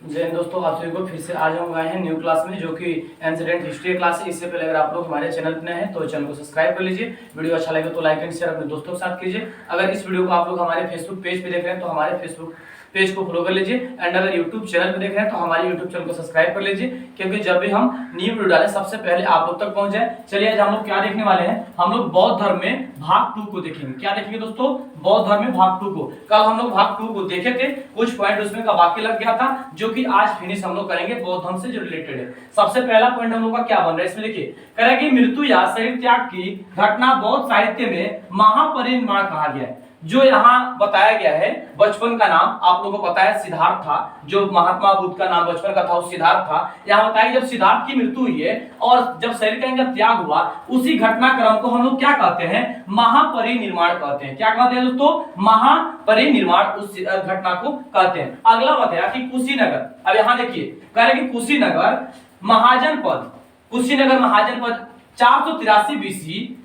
जय हिंद दोस्तों, आप सभी को फिर से आज हम आए हैं न्यू क्लास में, जो कि एंसिडेंट हिस्ट्री क्लास है। इससे पहले अगर आप लोग हमारे चैनल पर नए हैं तो चैनल को सब्सक्राइब कर लीजिए। वीडियो अच्छा लगे तो लाइक एंड शेयर अपने दोस्तों के साथ कीजिए। अगर इस वीडियो को आप लोग हमारे फेसबुक पेज पे देख रहे हैं तो हमारे फेसबुक पेज को फॉलो कर लीजिए। एंड अगर यूट्यूब चैनल पे देख रहे हैं तो हमारे यूट्यूब चैनल को सब्सक्राइब कर लीजिए, क्योंकि जब भी हम न्यू वीडियो डालें सबसे पहले आप लोग तक पहुंच जाए। चलिए आज हम लोग क्या देखने वाले हैं, हम लोग बौद्ध धर्म में भाग 2 को देखेंगे। क्या देखेंगे दोस्तों? बौद्ध धर्म में भाग 2 को। कल हम लोग भाग 2 को देखे थे, कुछ पॉइंट उसमें का बाकी लग गया था, जो कि आज फिनिश हम लोग करेंगे बौद्ध धर्म से जो रिलेटेड है। सबसे पहला पॉइंट हम लोग का क्या बन रहा है इसमें देखिए, कह रहा है कि मृत्यु या शरीर त्याग की घटना बौद्ध साहित्य में महापरिनिर्वाण कहा गया है। जो यहाँ बताया गया है, बचपन का नाम आप लोगों को पता है सिद्धार्थ था। जो महात्मा बुद्ध का नाम बचपन का था वो सिद्धार्थ था। यहाँ बताया जब सिद्धार्थ की मृत्यु हुई है और जब शरीर का इनका त्याग हुआ, उसी घटनाक्रम को हम लोग क्या कहते हैं? महापरिनिर्वाण कहते हैं। क्या कहते हैं दोस्तों? महापरिनिर्वाण उस घटना को कहते हैं। अगला बताया कि कुशीनगर। अब यहाँ देखिए, कह रहे कि कुशीनगर महाजनपद, कुशीनगर महाजनपद 483 बीसी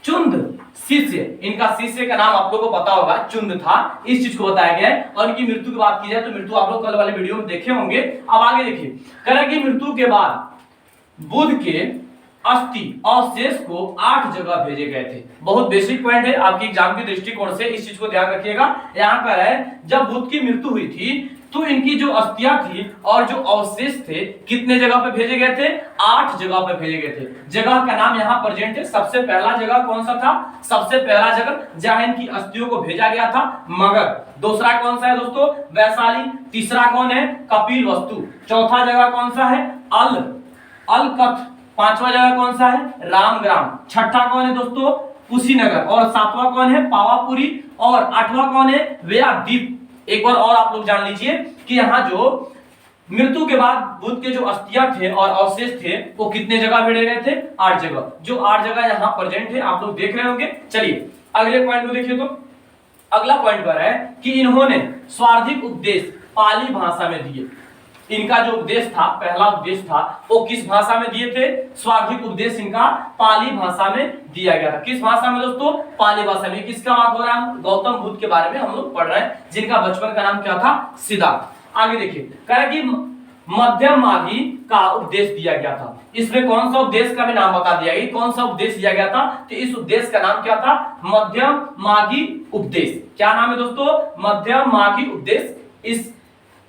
चुंद शिष्य, इनका शिष्य का नाम आप लोगों को पता होगा, चुंद था। इस चीज को बताया गया है। और इनकी मृत्यु की बात की जाए तो मृत्यु आप लोग कल वाले वीडियो में देखे होंगे। अब आगे देखिए, कह रहा है कि मृत्यु के बाद बुद्ध के अस्थि अवशेष को 8 जगह भेजे गए थे। बहुत बेसिक पॉइंट है, आपकी एग्जाम के दृष्टिकोण से इस चीज को ध्यान रखिएगा। यहाँ पर है जब बुद्ध की मृत्यु हुई थी तो इनकी जो अस्थियां थी और जो अवशेष थे कितने जगह पे भेजे गए थे? 8 जगह पे भेजे गए थे। जगह का नाम यहाँ प्रेजेंट है। सबसे पहला जगह कौन सा था? सबसे पहला जगह जहां इनकी अस्थियों को भेजा गया था, मगध। दूसरा कौन सा है दोस्तों? वैशाली। तीसरा कौन है? कपिल वस्तु। चौथा जगह कौन सा है? अलकत। पांचवा जगह कौन सा है? रामग्राम। छठा कौन है दोस्तों? कुशीनगर। और सातवां कौन है? पावापुरी। और आठवां कौन है? व्यासद्वीप। एक बार और आप लोग जान लीजिए कि यहाँ जो मृत्यु के बाद बुद्ध के जो अस्थियां थे और अवशेष थे वो कितने जगह भेजे गए थे? 8 जगह। जो 8 जगह यहाँ प्रेजेंट है आप लोग देख रहे होंगे। चलिए अगले पॉइंट को देखिए। तो अगला पॉइंट पर है कि इन्होंने स्वार्थिक उपदेश पाली भाषा में दिए। इनका जो उपदेश था, पहला उपदेश था, वो किस भाषा में दिए थे? स्वार्थिक उपदेश इनका पाली भाषा में दिया गया था। किस भाषा में दोस्तों? पाली भाषा में। किसका बात हो रहा है? गौतम बुद्ध के बारे में हम लोग पढ़ रहे हैं, जिनका बचपन का नाम क्या था? सिद्धार्थ। आगे देखिए, कह रहा है कि मध्यम माघी का उपदेश दिया गया था। इसमें कौन सा उपदेश का भी नाम बता दिया गया, कौन सा उपदेश दिया गया था? तो इस उपदेश का नाम क्या था? मध्यम माघी उपदेश। क्या नाम है दोस्तों? मध्यम माघी उपदेश इस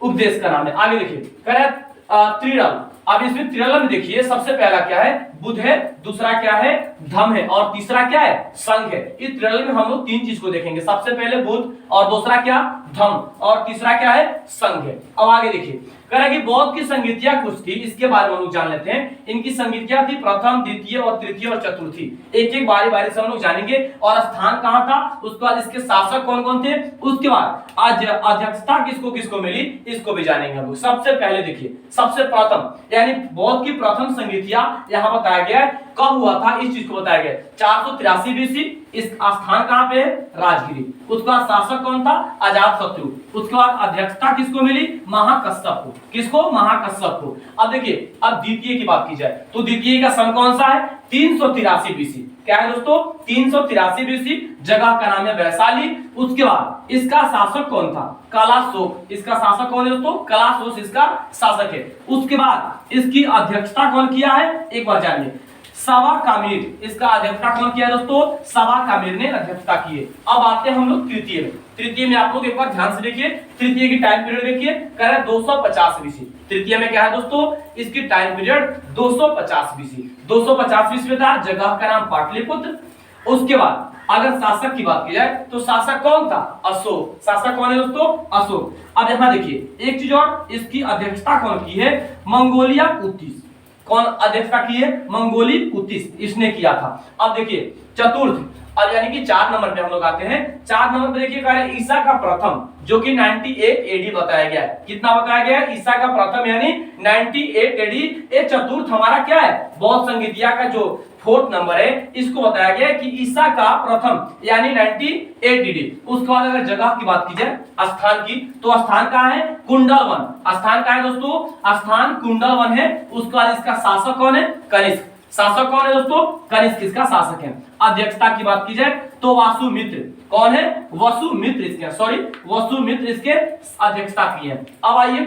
उपदेश का नाम है। आगे देखिए, कह रहा है त्रिरल। अब इसमें त्रिरल में देखिए, सबसे पहला क्या है? बुद्ध है। दूसरा क्या है? धम्म है। और तीसरा क्या है? संघ है। इस त्रिरल में हम लोग 3 चीज को देखेंगे। सबसे पहले बुद्ध, और दूसरा क्या? धम्म, और तीसरा क्या है? संघ है। अब आगे देखिए, कह रहा है कि बौद्ध की संगीतियां कुछ थी, इसके बारे में हम लोग जान लेते हैं। इनकी संगीतियां थी प्रथम, द्वितीय और तृतीय और चतुर्थी। एक एक बारी बारी से हम लोग जानेंगे। और स्थान कहां था, उसके बाद इसके शासक कौन कौन थे, उसके बाद अध्यक्षता किसको किसको मिली, इसको भी जानेंगे हम लोग। सबसे पहले देखिए, सबसे प्रथम यानी बौद्ध की प्रथम संगीतियां यहाँ बताया गया है। कब हुआ था इस चीज को बताया गया? 483 बीसी। इस स्थान कहां पे है? राजगिरी। उसके बाद शासक कौन था? अजातशत्रु। उसके बाद अध्यक्षता किसको मिली? महाकश्यप को। किसको? महाकश्यप को। अब देखिए, अब द्वितीय की बात की जाए तो द्वितीय का सन कौन सा है? 383 बीसी। क्या है दोस्तों? 383 बीसी। जगह का नाम है वैशाली। उसके बाद इसका शासक कौन था? कलाशोक। इसका शासक कौन है दोस्तों? कलाशोक इसका शासक है। उसके बाद इसकी अध्यक्षता कौन किया है? एक बार जानिए। सवा कामिर, इसका अध्यक्षता कौन किया दोस्तों? सवा कामिर ने अध्यक्षता की है। अब आते हैं हम लोग तृतीय में। तृतीय में आप लोग एक बार ध्यान से देखिए, तृतीय की टाइम पीरियड देखिए, कह रहा है 250 बीसी। तृतीय में क्या है दोस्तों? इसकी टाइम पीरियड 250 बीसी। 250 बीसी में था। जगह का नाम पाटलिपुत्र। उसके बाद अगर शासक की बात की जाए तो शासक कौन था? अशोक। शासक कौन है दोस्तों? अशोक। अब यहाँ देखिए एक चीज और, इसकी अध्यक्षता कौन की है? मंगोलिया कुतिश। कौन अध्यक्षता की है? मंगोली कुतिश, इसने किया था। अब देखिए चतुर्थ, अब यानी कि 4 नंबर पे हम लोग आते हैं। 4 नंबर पे देखिए, कह रहे हैं ईसा का प्रथम, जो कि 98 एडी बताया गया है। कितना बताया गया है? ईसा का प्रथम यानी 98 एडी। ये चतुर्थ हमारा क्या है? बौद्ध संगीतिया का जो 4th नंबर है, इसको बताया गया है कि ईसा का प्रथम यानी 98 एडी। उसके बाद अगर जगह की बात की जाए, स्थान की, तो स्थान कहाँ है? कुंडलवन। स्थान कहाँ है दोस्तों? स्थान कुंडलवन है। उसके बाद इसका शासक कौन है? कनिष्क। शासक कौन है दोस्तों? कनिष्क इसका शासक है। अध्यक्षता की बात की जाए तो वासुमित्र। कौन है? वसुमित्र इसके, सॉरी वसुमित्र इसके अध्यक्षता की है। अब आइए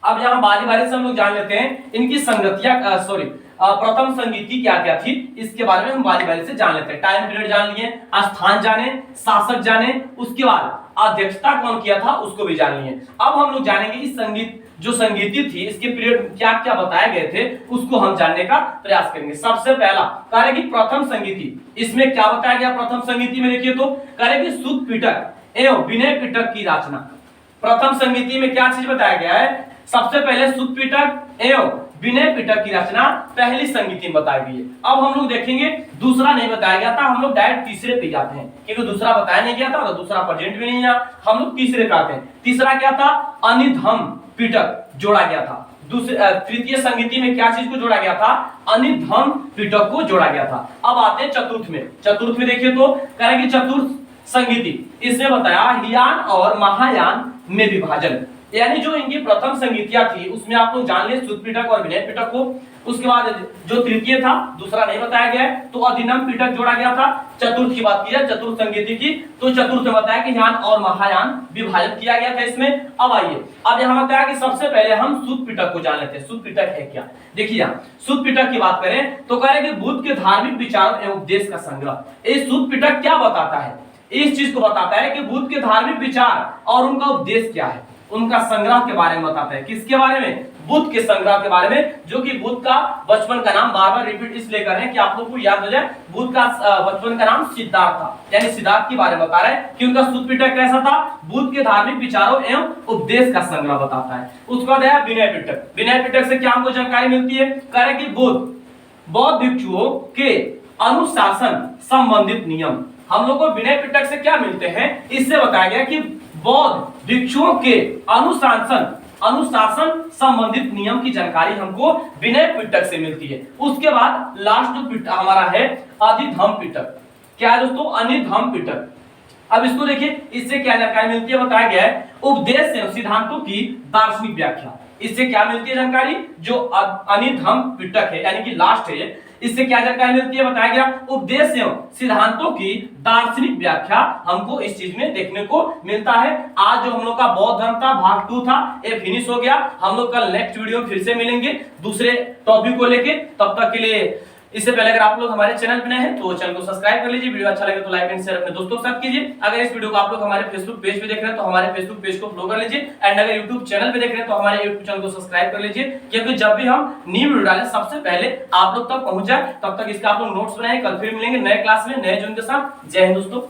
अब यहाँ बारी बारी से हम लोग जान लेते हैं इनकी संगतियां, प्रथम संगीति क्या क्या थी, इसके बारे में हम बारी बारी से जान लेते हैं। टाइम पीरियड जान लिए, स्थान जाने, शासक जाने, उसके बाद अध्यक्षता कौन किया था उसको भी जान लिए। अब हम लोग जानेंगे इस संगीत जो संगीति थी इसके पीरियड क्या क्या बताए गए थे उसको हम जानने का प्रयास करेंगे। सबसे पहला कार्य की प्रथम संगीति, इसमें क्या बताया गया प्रथम संगीति में, देखिए तो कार्य की सुत पिटक एवं विनय पिटक की रचना। प्रथम संगीति में क्या चीज बताया गया है, सबसे पहले सुत पिटक एवं विनय पिटक की रचना पहली संगीति में बताई गई है। अब हम लोग देखेंगे दूसरा नहीं बताया गया था, हम लोग डायरेक्ट तीसरे पे जाते हैं क्योंकि दूसरा बताया नहीं गया था और दूसरा प्रेजेंट भी नहीं है, हम लोग तीसरे पे आते हैं। तीसरा क्या था, अनिधम पिटक जोड़ा गया था। तृतीय संगीति में क्या चीज को जोड़ा गया था, अनिधम पिटक को जोड़ा गया था। अब आते हैं चतुर्थ में। चतुर्थ में देखिए तो करेंगे चतुर्थ संगीति, इसमें बताया हियान और महायान में विभाजन, यानी जो इनकी प्रथम संगीतियां थी उसमें आप लोग जान लिए सुत पिटक और विनय पिटक को। उसके बाद जो तृतीय था दूसरा नहीं बताया गया है तो अधिनम पिटक जोड़ा गया था। चतुर्थ की बात की है, चतुर्थ संगीति की, तो चतुर्थ में बताया कि यान और महायान विभाजन किया गया था इसमें। अब आइए, अब यहाँ बताया कि सबसे पहले हम सुत पिटक को जान लेते हैं। सुत पिटक है क्या, देखिए यहाँ सुत पिटक की बात करें तो कह रहे कि बुद्ध के धार्मिक विचारों एवं उपदेश का संग्रह। ये सुत पिटक क्या बताता है, इस चीज को बताता है कि बुद्ध के धार्मिक विचार और उनका उपदेश क्या है, उनका संग्रह के बारे में बताता है। किसके बारे में, बुद्ध के संग्रह के बारे में, जो कि बुद्ध का बचपन का नाम बार बार रिपीट इसलिए कर रहे हैं कि आप लोगों को याद हो जाए, बुद्ध का बचपन का नाम सिद्धार्थ था, यानी सिद्धार्थ के बारे में बता रहे हैं कि उनका सुत पिटक कैसा था, बुद्ध के धार्मिक विचारों एवं उपदेश का संग्रह बताता है। उसके बाद है विनय पिटक। विनय पिटक से क्या हमको जानकारी मिलती है, कह रहे कि बौद्ध भिक्षुओं के अनुशासन संबंधित नियम। हम लोग को विनय पिटक से क्या मिलते हैं, इससे बताया गया कि बौद्ध भिक्षुओं के अनुशासन संबंधित नियम की जानकारी हमको विनय पिटक से मिलती है। उसके बाद लास्ट जो पिटक हमारा है अधिधम पिटक। क्या है दोस्तों, अनिधम पिटक। अब इसको देखिए, इससे क्या जानकारी मिलती है, बताया गया है उपदेश एवं सिद्धांतों की दार्शनिक व्याख्या। इससे क्या मिलती है जानकारी, जो अनिधम पिटक है यानी कि लास्ट है, इससे क्या जानकारी मिलती है, बताया गया उपदेश एवं सिद्धांतों की दार्शनिक व्याख्या हमको इस चीज में देखने को मिलता है। आज जो हम लोग का बौद्ध धर्म था भाग 2 था, ये फिनिश हो गया। हम लोग कल नेक्स्ट वीडियो में फिर से मिलेंगे दूसरे टॉपिक को लेके। तब तक के लिए, इससे पहले अगर आप लोग हमारे चैनल पे नए हैं तो चैनल को सब्सक्राइब कर लीजिए, वीडियो अच्छा लगे तो लाइक एंड शेयर अपने दोस्तों के साथ कीजिए। अगर इस वीडियो को आप लोग हमारे फेसबुक पेज पे देख रहे हैं तो हमारे फेसबुक पेज को फॉलो कर लीजिए, एंड अगर यूट्यूब चैनल पे देख रहे हैं तो हमारे यूट्यूब चैनल को सब्सक्राइब कर लीजिए, क्योंकि जब भी हम न्यू वीडियो डालें सबसे पहले आप लोग तक पहुंच जाए। तब तक इसका आप लोग नोट्स बनाए, कल फिर मिलेंगे नए क्लास में नए जून के साथ। जय हिंद दोस्तों।